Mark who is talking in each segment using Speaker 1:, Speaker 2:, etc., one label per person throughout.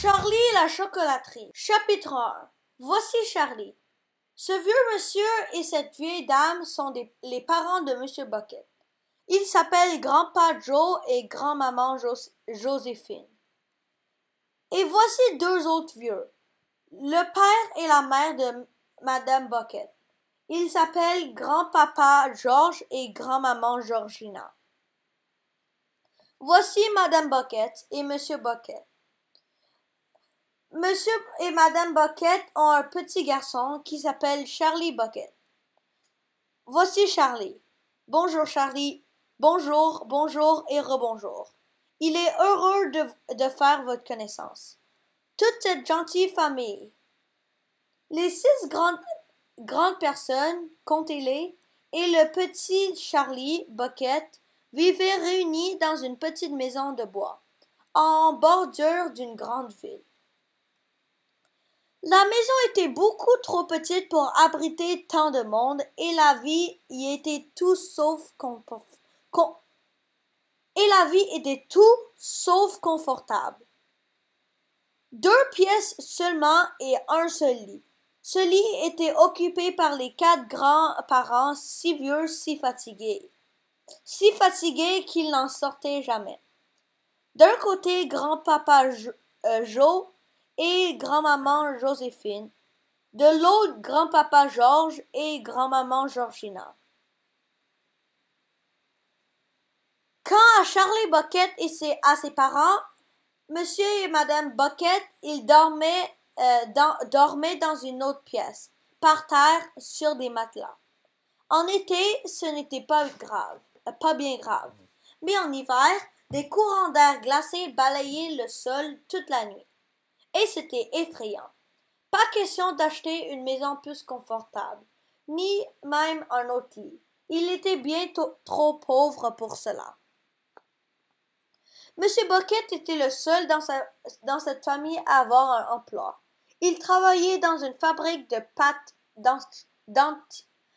Speaker 1: Charlie et la chocolaterie. Chapitre 1. Voici Charlie. Ce vieux monsieur et cette vieille dame sont les parents de Monsieur Bucket. Ils s'appellent Grand-pa Joe et Grand-maman Joséphine. Et voici deux autres vieux, le père et la mère de Madame Bucket. Ils s'appellent Grand-papa George et Grand-maman Georgina. Voici Madame Bucket et Monsieur Bucket. Monsieur et Madame Bucket ont un petit garçon qui s'appelle Charlie Bucket. Voici Charlie. Bonjour Charlie. Bonjour, bonjour et rebonjour. Il est heureux de faire votre connaissance. Toute cette gentille famille. Les six grandes personnes, comptez-les, et le petit Charlie Bucket vivaient réunis dans une petite maison de bois, en bordure d'une grande ville. La maison était beaucoup trop petite pour abriter tant de monde et la vie y était tout sauf confortable. 2 pièces seulement et un seul lit. Ce lit était occupé par les 4 grands-parents si vieux, si fatigués qu'ils n'en sortaient jamais. D'un côté, grand-papa Joe et grand-maman Joséphine. De l'autre, grand-papa George et grand-maman Georgina. Quant à Charlie Bucket et à ses parents, Monsieur et Madame Bucket, ils dormaient dans une autre pièce, par terre, sur des matelas. En été, ce n'était pas bien grave. Mais en hiver, des courants d'air glacé balayaient le sol toute la nuit. Et c'était effrayant. Pas question d'acheter une maison plus confortable, ni même un autre lit. Il était bien trop pauvre pour cela. Monsieur Bucket était le seul dans cette famille à avoir un emploi. Il travaillait dans une fabrique de pâtes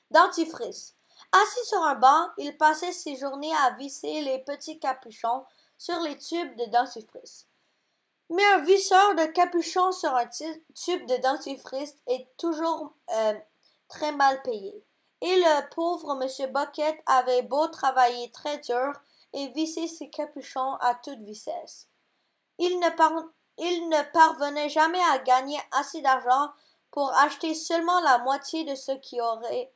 Speaker 1: dentifrice. Assis sur un banc, il passait ses journées à visser les petits capuchons sur les tubes de dentifrice. Mais un visseur de capuchon sur un tube de dentifrice est toujours très mal payé. Et le pauvre Monsieur Bucket avait beau travailler très dur et visser ses capuchons à toute vitesse. Il ne parvenait jamais à gagner assez d'argent pour acheter seulement la moitié de ce qui aurait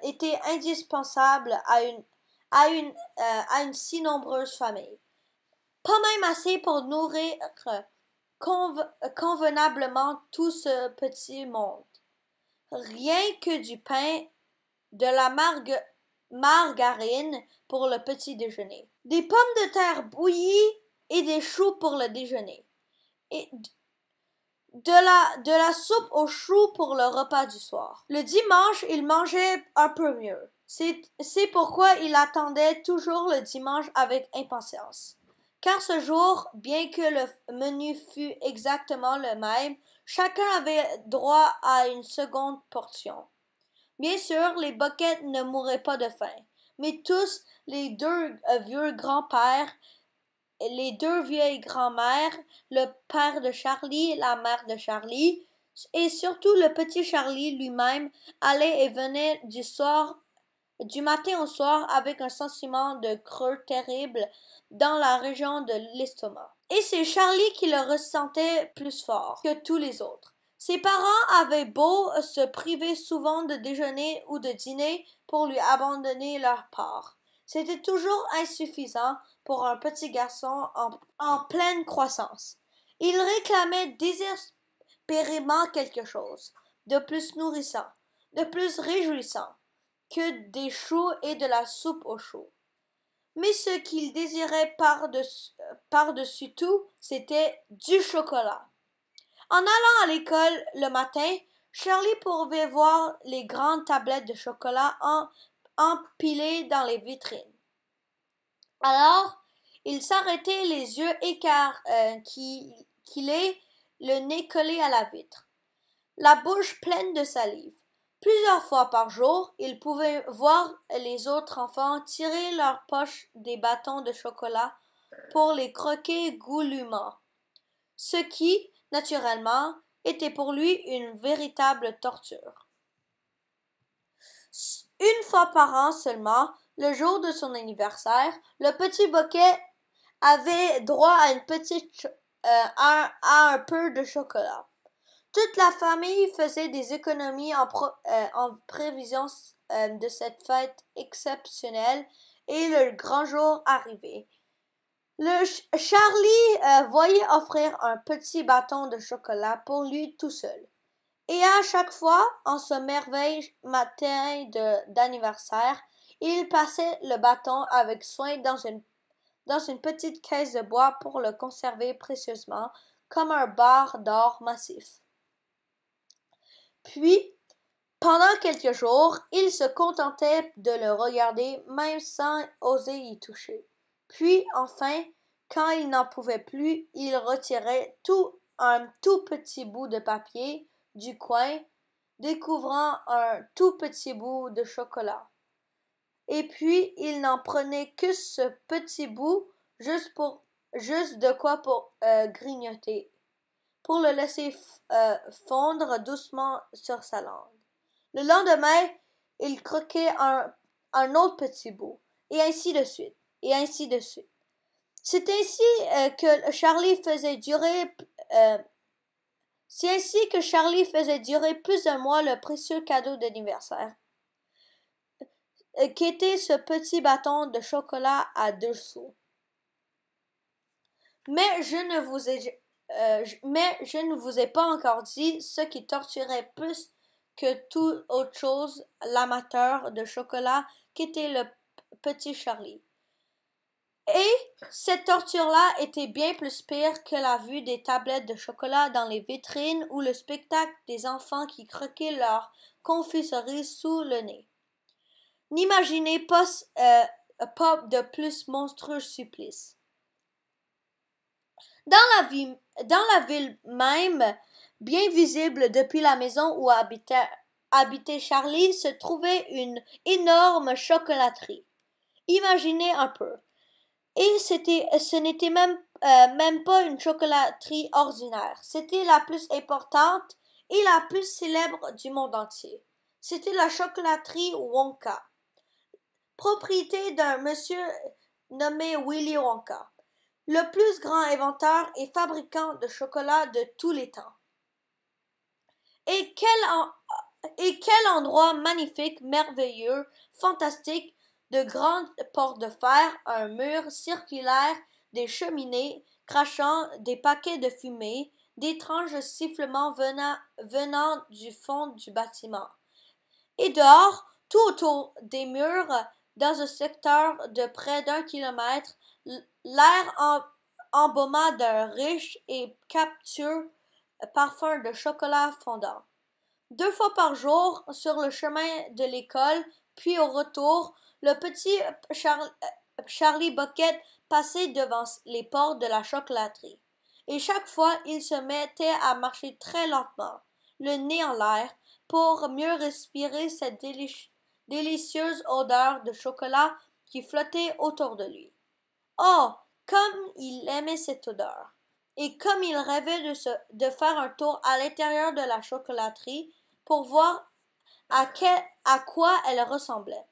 Speaker 1: été indispensable à une si nombreuse famille. Pas même assez pour nourrir convenablement tout ce petit monde. Rien que du pain, de la margarine pour le petit déjeuner, des pommes de terre bouillies et des choux pour le déjeuner, et de la soupe aux choux pour le repas du soir. Le dimanche, il mangeait un peu mieux. C'est pourquoi il attendait toujours le dimanche avec impatience. Car ce jour, bien que le menu fût exactement le même, chacun avait droit à une seconde portion. Bien sûr, les Bucket ne mouraient pas de faim, mais tous, les deux vieux grands-pères, les deux vieilles grand-mères, le père de Charlie, la mère de Charlie, et surtout le petit Charlie lui-même, allaient et venaient du matin au soir avec un sentiment de creux terrible dans la région de l'estomac. Et c'est Charlie qui le ressentait plus fort que tous les autres. Ses parents avaient beau se priver souvent de déjeuner ou de dîner pour lui abandonner leur part. C'était toujours insuffisant pour un petit garçon en pleine croissance. Il réclamait désespérément quelque chose de plus nourrissant, de plus réjouissant que des choux et de la soupe aux choux. Mais ce qu'il désirait par-dessus tout, c'était du chocolat. En allant à l'école le matin, Charlie pouvait voir les grandes tablettes de chocolat empilées dans les vitrines. Alors, il s'arrêtait les yeux écarquillés, le nez collé à la vitre, la bouche pleine de salive. Plusieurs fois par jour, il pouvait voir les autres enfants tirer leurs poches des bâtons de chocolat pour les croquer goulûment. ce qui, naturellement, était pour lui une véritable torture. Une fois par an seulement, le jour de son anniversaire, le petit Boquet avait droit à à un peu de chocolat. Toute la famille faisait des économies en prévision de cette fête exceptionnelle et le grand jour arrivait. Charlie voyait offrir un petit bâton de chocolat pour lui tout seul. Et à chaque fois, en ce merveilleux matin d'anniversaire, il passait le bâton avec soin dans une petite caisse de bois pour le conserver précieusement comme un bar d'or massif. Puis, pendant quelques jours, il se contentait de le regarder même sans oser y toucher. Puis, enfin, quand il n'en pouvait plus, il retirait un tout petit bout de papier du coin, découvrant un tout petit bout de chocolat. Et puis, il n'en prenait que ce petit bout, juste de quoi pour grignoter, pour le laisser fondre doucement sur sa langue. Le lendemain, il croquait un autre petit bout, et ainsi de suite, et ainsi de suite. C'est ainsi que Charlie faisait durer plus d'un mois le précieux cadeau d'anniversaire, qu'était ce petit bâton de chocolat à 2 sous. Mais je ne vous ai pas encore dit ce qui torturait plus que toute autre chose l'amateur de chocolat qu'était le petit Charlie. Et cette torture-là était bien plus pire que la vue des tablettes de chocolat dans les vitrines ou le spectacle des enfants qui croquaient leur confiserie sous le nez. N'imaginez pas de plus monstrueux supplice. Dans la ville même, bien visible depuis la maison où habitait Charlie, se trouvait une énorme chocolaterie. Imaginez un peu. Et ce n'était même pas une chocolaterie ordinaire. C'était la plus importante et la plus célèbre du monde entier. C'était la chocolaterie Wonka, propriété d'un monsieur nommé Willy Wonka, le plus grand inventeur et fabricant de chocolat de tous les temps. Et quel endroit magnifique, merveilleux, fantastique, de grandes portes de fer, un mur circulaire, des cheminées crachant des paquets de fumée, d'étranges sifflements venant du fond du bâtiment. Et dehors, tout autour des murs, dans un secteur de près d'1 kilomètre, l'air embauma d'un riche et captieux parfum de chocolat fondant. 2 fois par jour, sur le chemin de l'école, puis au retour, le petit Charlie Bucket passait devant les portes de la chocolaterie. Et chaque fois, il se mettait à marcher très lentement, le nez en l'air, pour mieux respirer cette délicieuse odeur de chocolat qui flottait autour de lui. Oh, comme il aimait cette odeur! Et comme il rêvait de faire un tour à l'intérieur de la chocolaterie pour voir à quoi elle ressemblait.